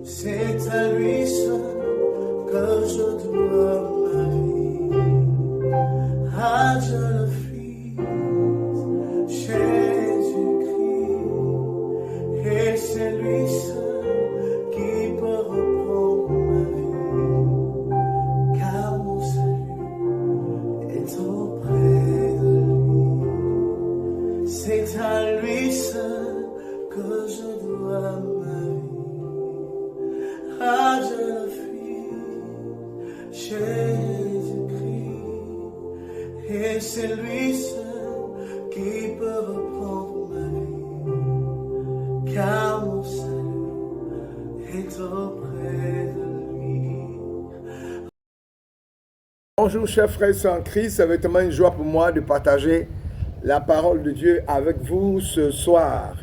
C'est à lui seul que je dois ma vie, à Dieu le Fils, Jésus-Christ, et c'est lui seul qui peut reprendre ma vie, car mon salut est auprès de lui. C'est à lui seul que je dois ma vie. À Dieu le Fils, Jésus-Christ, et c'est lui seul qui peut reprendre ma vie, car mon salut est auprès de lui. Bonjour chers frères et sœurs en Christ, c'est vraiment une joie pour moi de partager la parole de Dieu avec vous ce soir.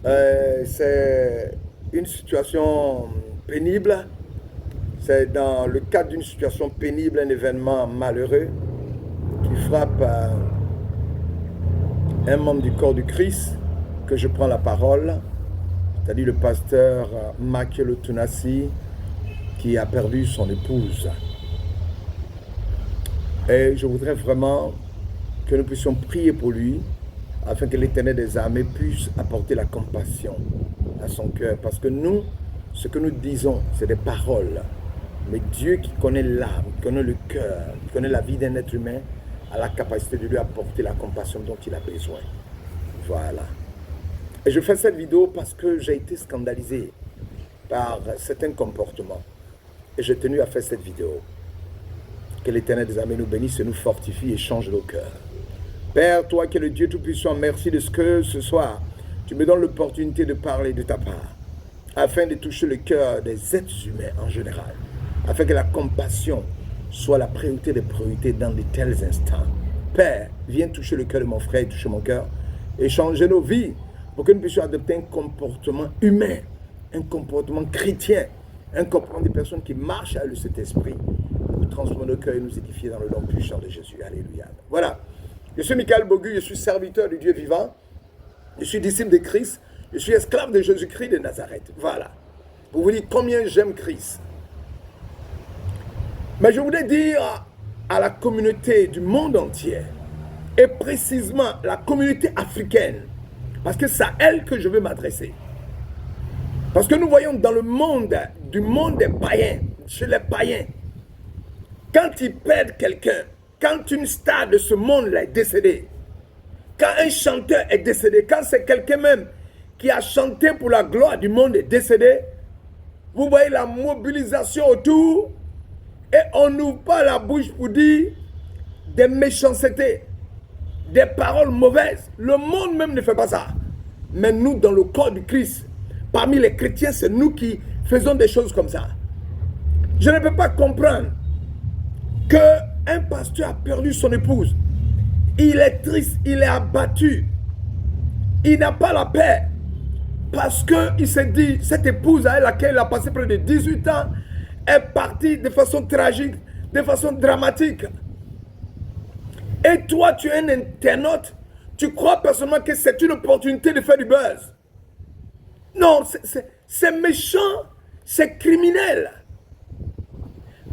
C'est une situation pénible, c'est dans le cadre d'une situation pénible, un événement malheureux qui frappe un membre du corps du Christ que je prends la parole, c'est-à-dire le pasteur Makelo Tunasi qui a perdu son épouse. Et je voudrais vraiment que nous puissions prier pour lui afin que l'Éternel des armées puisse apporter la compassion à son cœur. Parce que nous, ce que nous disons, c'est des paroles. Mais Dieu qui connaît l'âme, qui connaît le cœur, qui connaît la vie d'un être humain, a la capacité de lui apporter la compassion dont il a besoin. Voilà. Et je fais cette vidéo parce que j'ai été scandalisé par certains comportements. Et j'ai tenu à faire cette vidéo. Que l'Éternel des armées nous bénisse et nous fortifie et change nos cœurs. Père, toi qui es le Dieu Tout-Puissant, merci de ce que ce soir, tu me donnes l'opportunité de parler de ta part, afin de toucher le cœur des êtres humains en général, afin que la compassion soit la priorité des priorités dans de tels instants. Père, viens toucher le cœur de mon frère et toucher mon cœur, et changer nos vies, pour que nous puissions adopter un comportement humain, un comportement chrétien, un comportement des personnes qui marchent avec le Saint-Esprit, pour transformer nos cœurs et nous édifier dans le nom puissant de Jésus. Alléluia. Voilà. Je suis Michael Bogu, je suis serviteur du Dieu vivant, je suis disciple de Christ, je suis esclave de Jésus-Christ de Nazareth. Voilà. Pour vous dire combien j'aime Christ. Mais je voudrais dire à la communauté du monde entier, et précisément la communauté africaine, parce que c'est à elle que je veux m'adresser. Parce que nous voyons dans le monde, du monde des païens, chez les païens, quand ils perdent quelqu'un, quand une star de ce monde-là est décédée, quand un chanteur est décédé, quand c'est quelqu'un même qui a chanté pour la gloire du monde est décédé, vous voyez la mobilisation autour et on n'ouvre pas la bouche pour dire des méchancetés, des paroles mauvaises. Le monde même ne fait pas ça. Mais nous, dans le corps du Christ, parmi les chrétiens, c'est nous qui faisons des choses comme ça. Je ne peux pas comprendre qu'un pasteur a perdu son épouse. Il est triste, il est abattu. Il n'a pas la paix. Parce qu'il s'est dit, cette épouse à laquelle il a passé près de 18 ans est partie de façon tragique, de façon dramatique. Et toi, tu es un internaute, tu crois personnellement que c'est une opportunité de faire du buzz. Non, c'est méchant, c'est criminel.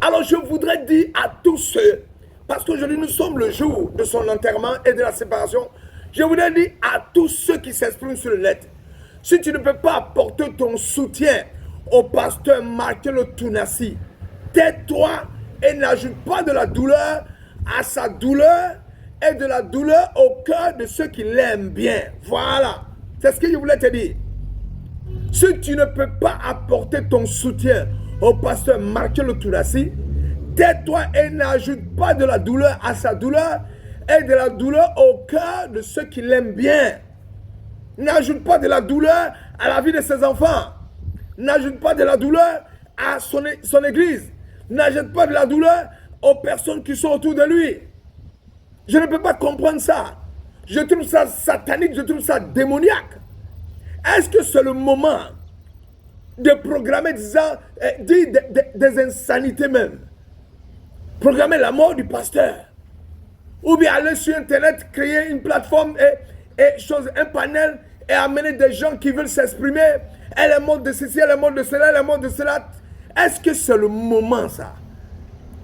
Alors je voudrais dire à tous ceux, parce qu'aujourd'hui nous sommes le jour de son enterrement et de la séparation, je voudrais dire à tous ceux qui s'expriment sur le net, si tu ne peux pas apporter ton soutien au pasteur Makelo Tunasi, tais-toi et n'ajoute pas de la douleur à sa douleur et de la douleur au cœur de ceux qui l'aiment bien. Voilà, c'est ce que je voulais te dire. Si tu ne peux pas apporter ton soutien au pasteur Makelo Tunasi, tais-toi et n'ajoute pas de la douleur à sa douleur et de la douleur au cœur de ceux qui l'aiment bien. N'ajoute pas de la douleur à la vie de ses enfants. N'ajoute pas de la douleur à son église. N'ajoute pas de la douleur aux personnes qui sont autour de lui. Je ne peux pas comprendre ça. Je trouve ça satanique, je trouve ça démoniaque. Est-ce que c'est le moment de programmer des insanités même? Programmer la mort du pasteur. Ou bien aller sur Internet, créer une plateforme et un panel et amener des gens qui veulent s'exprimer. Elle est morte de ceci, elle est morte de cela, elle est morte de cela. Est-ce que c'est le moment, ça?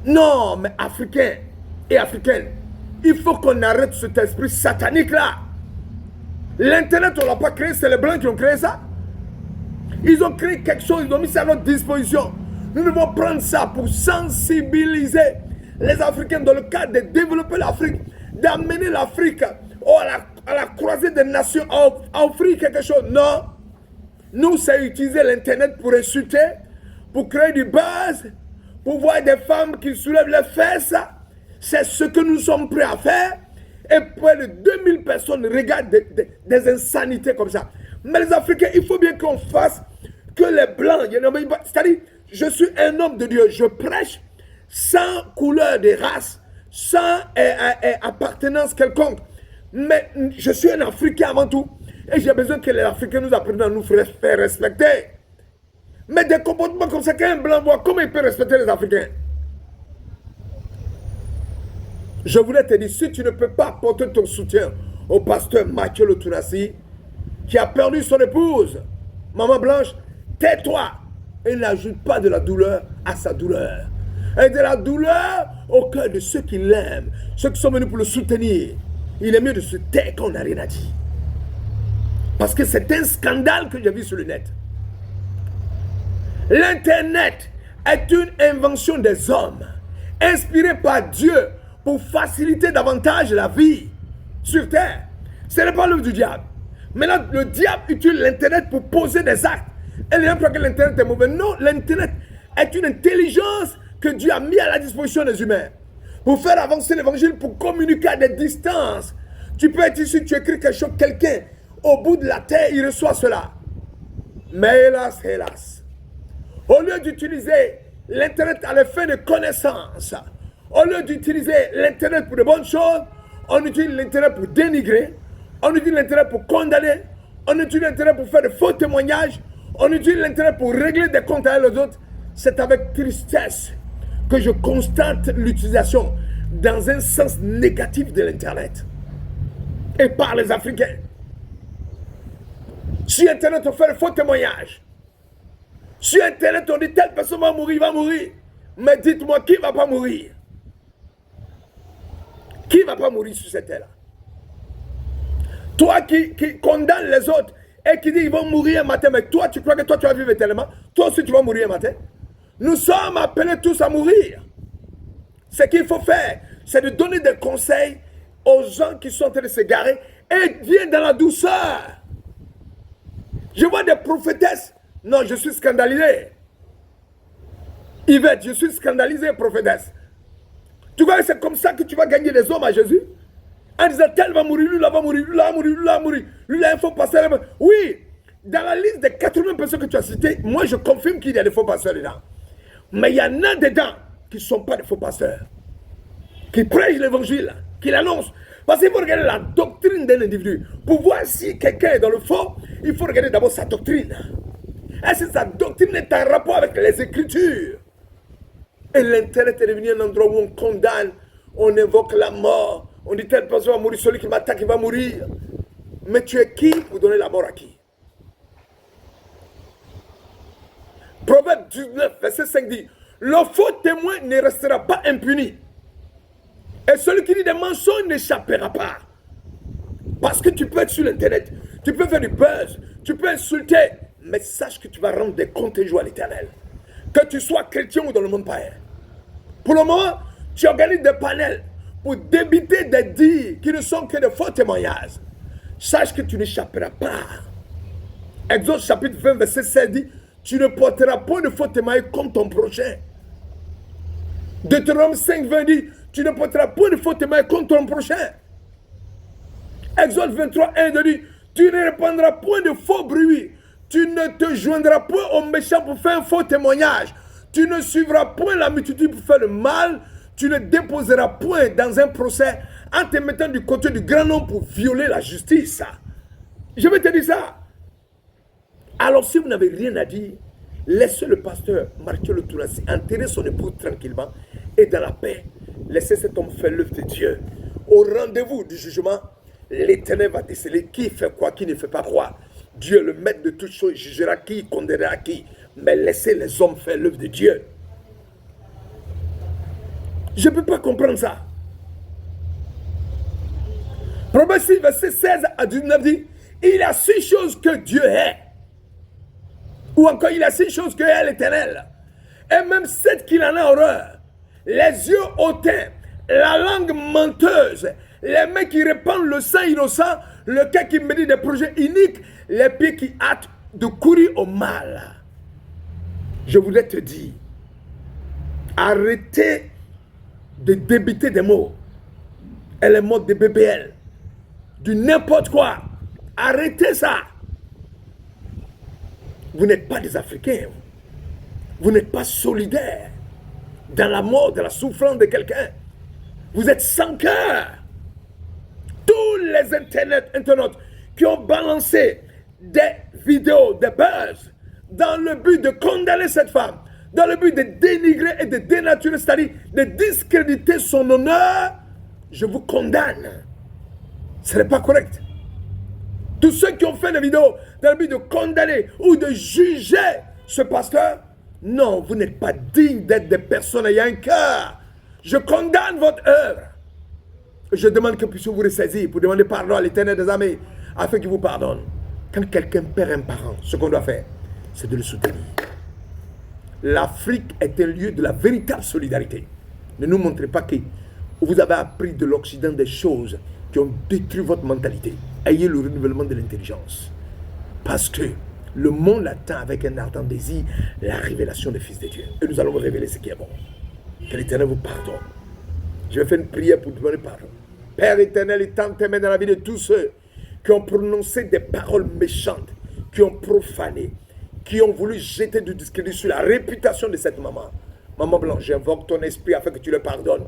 Non, mais Africains et Africaines, il faut qu'on arrête cet esprit satanique-là. L'Internet, on ne l'a pas créé, c'est les Blancs qui ont créé ça. Ils ont créé quelque chose, ils ont mis ça à notre disposition. Nous devons prendre ça pour sensibiliser les Africains dans le cadre de développer l'Afrique, d'amener l'Afrique à la croisée des nations, à offrir quelque chose. Non, nous, c'est utiliser l'Internet pour insulter, pour créer du buzz, pour voir des femmes qui soulèvent les fesses. C'est ce que nous sommes prêts à faire. Et près de 2000 personnes regardent des insanités comme ça. Mais les Africains, il faut bien qu'on fasse que les Blancs, c'est-à-dire, je suis un homme de Dieu, je prêche sans couleur de race, sans appartenance quelconque. Mais je suis un Africain avant tout. Et j'ai besoin que les Africains nous apprennent à nous faire respecter. Mais des comportements comme ça, qu'un Blanc voit, comment il peut respecter les Africains? Je voulais te dire, si tu ne peux pas apporter ton soutien au pasteur Mathieu Lotounassi, qui a perdu son épouse, Maman Blanche, tais-toi et n'ajoute pas de la douleur à sa douleur. Et de la douleur au cœur de ceux qui l'aiment, ceux qui sont venus pour le soutenir. Il est mieux de se taire quand on n'a rien à dire. Parce que c'est un scandale que j'ai vu sur le net. L'Internet est une invention des hommes, inspirée par Dieu pour faciliter davantage la vie sur terre. Ce n'est pas l'œuvre du diable. Maintenant, le diable utilise l'Internet pour poser des actes. Et les gens croient que l'Internet est mauvais. Non, l'Internet est une intelligence que Dieu a mis à la disposition des humains pour faire avancer l'évangile, pour communiquer à des distances. Tu peux être ici, tu écris quelque chose, quelqu'un au bout de la terre, il reçoit cela. Mais hélas, hélas, au lieu d'utiliser l'Internet à l'effet de connaissance, au lieu d'utiliser l'Internet pour de bonnes choses, on utilise l'Internet pour dénigrer, on utilise l'Internet pour condamner, on utilise l'Internet pour faire de faux témoignages, on utilise l'Internet pour régler des comptes avec les autres. C'est avec tristesse que je constate l'utilisation dans un sens négatif de l'Internet et par les Africains. Sur Internet, on fait de faux témoignages. Sur Internet, on dit telle personne va mourir, Mais dites-moi, qui ne va pas mourir? Qui ne va pas mourir sur cette terre-là? Toi qui condamnes les autres et qui dit qu'ils vont mourir un matin, mais toi, tu crois que toi, tu vas vivre éternellement? Toi aussi, tu vas mourir un matin? Nous sommes appelés tous à mourir. Ce qu'il faut faire, c'est de donner des conseils aux gens qui sont en train de se garer et viens dans la douceur. Je vois des prophétesses. Non, je suis scandalisé. Yvette, je suis scandalisé, prophétesse. Tu vois que c'est comme ça que tu vas gagner des hommes à Jésus? En disant, tel va mourir, lui là va mourir, lui là va mourir, lui là va mourir, lui là il faut passer. Oui, dans la liste des 80 personnes que tu as citées, moi je confirme qu'il y a des faux pasteurs dedans. Mais il y en a dedans qui ne sont pas des faux pasteurs, qui prêchent l'évangile, qui l'annoncent. Parce qu'il faut regarder la doctrine d'un individu. Pour voir si quelqu'un est dans le faux, il faut regarder d'abord sa doctrine. Est-ce que sa doctrine est en rapport avec les Écritures? Et l'Internet est devenu un endroit où on condamne, on évoque la mort, on dit telle personne va mourir, celui qui m'attaque, il va mourir. Mais tu es qui pour donner la mort à qui? Proverbe 19, verset 5 dit, le faux témoin ne restera pas impuni. Et celui qui dit des mensonges n'échappera pas. Parce que tu peux être sur l'Internet, tu peux faire du buzz, tu peux insulter, mais sache que tu vas rendre des comptes et joie à l'Éternel. Que tu sois chrétien ou dans le monde païen. Pour le moment, tu organises des panels pour débiter des dires qui ne sont que de faux témoignages. Sache que tu n'échapperas pas. Exode chapitre 20, verset 16 dit, tu ne porteras point de faux témoignages contre ton prochain. Deutéronome 5, 20 dit, tu ne porteras point de faux témoignages contre ton prochain. Exode 23, 1 dit, tu ne répandras point de faux bruits. Tu ne te joindras point aux méchants pour faire un faux témoignage. Tu ne suivras point la multitude pour faire le mal. Tu ne déposeras point dans un procès en te mettant du côté du grand homme pour violer la justice. Je vais te dire ça. Alors si vous n'avez rien à dire, laissez le pasteur Mathieu Lotounassi enterrer son épouse tranquillement et dans la paix. Laissez cet homme faire l'œuvre de Dieu. Au rendez-vous du jugement, l'Éternel va déceler qui fait quoi, qui ne fait pas quoi. Dieu, le maître de toutes choses, jugera qui, condamnera qui. Mais laissez les hommes faire l'œuvre de Dieu. Je ne peux pas comprendre ça. Proverbe 6, verset 16 à 19 dit, il y a 6 choses que Dieu est. Ou encore, il y a 6 choses que est l'Éternel. Et même 7 qu'il en a horreur. Les yeux hautains, la langue menteuse, les mains qui répandent le sang innocent, le cœur qui médite des projets iniques, les pieds qui hâtent de courir au mal. Je voudrais te dire, arrêtez de débiter des mots. Et les mots de BBL, du n'importe quoi. Arrêtez ça. Vous n'êtes pas des Africains. Vous n'êtes pas solidaires dans la mort, dans la souffrance de quelqu'un. Vous êtes sans cœur. Tous les internautes qui ont balancé des vidéos, des buzz, dans le but de condamner cette femme, dans le but de dénigrer et de dénaturer, c'est-à-dire de discréditer son honneur, je vous condamne. Ce n'est pas correct. Tous ceux qui ont fait des vidéos dans le but de condamner ou de juger ce pasteur, non, vous n'êtes pas digne d'être des personnes ayant un cœur. Je condamne votre œuvre. Je demande que puissions vous ressaisir pour demander pardon à l'Éternel des armées afin qu'il vous pardonne. Quand quelqu'un perd un parent, ce qu'on doit faire, c'est de le soutenir. L'Afrique est un lieu de la véritable solidarité. Ne nous montrez pas que vous avez appris de l'Occident des choses qui ont détruit votre mentalité. Ayez le renouvellement de l'intelligence. Parce que le monde attend avec un ardent désir la révélation des fils de Dieu. Et nous allons vous révéler ce qui est bon. Que l'Éternel vous pardonne. Je vais faire une prière pour demander pardon. Père éternel, étends tes mains dans la vie de tous ceux qui ont prononcé des paroles méchantes, qui ont profané, qui ont voulu jeter du discrédit sur la réputation de cette maman. Maman Blanche, j'invoque ton esprit afin que tu les pardonnes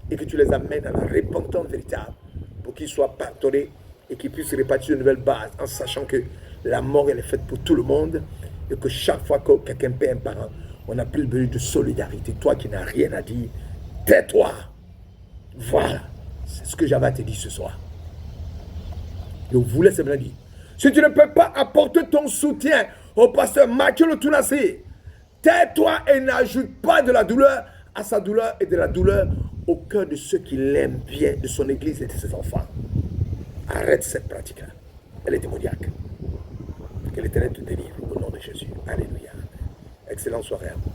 et que tu les amènes à la repentance véritable pour qu'ils soient pardonnés et qu'ils puissent répartir de nouvelles bases en sachant que la mort elle est faite pour tout le monde et que chaque fois que quelqu'un perd un parent, on n'a plus besoin de solidarité. Toi qui n'as rien à dire, tais-toi. Voilà, c'est ce que j'avais à te dire ce soir. Je voulais simplement dire, si tu ne peux pas apporter ton soutien au pasteur Mathieu Tounassé, tais-toi et n'ajoute pas de la douleur à sa douleur et de la douleur au cœur de ceux qui l'aiment bien, de son église et de ses enfants. Arrête cette pratique-là. Elle est démoniaque. Que l'Éternel te délivre au nom de Jésus. Alléluia. Excellente soirée à vous.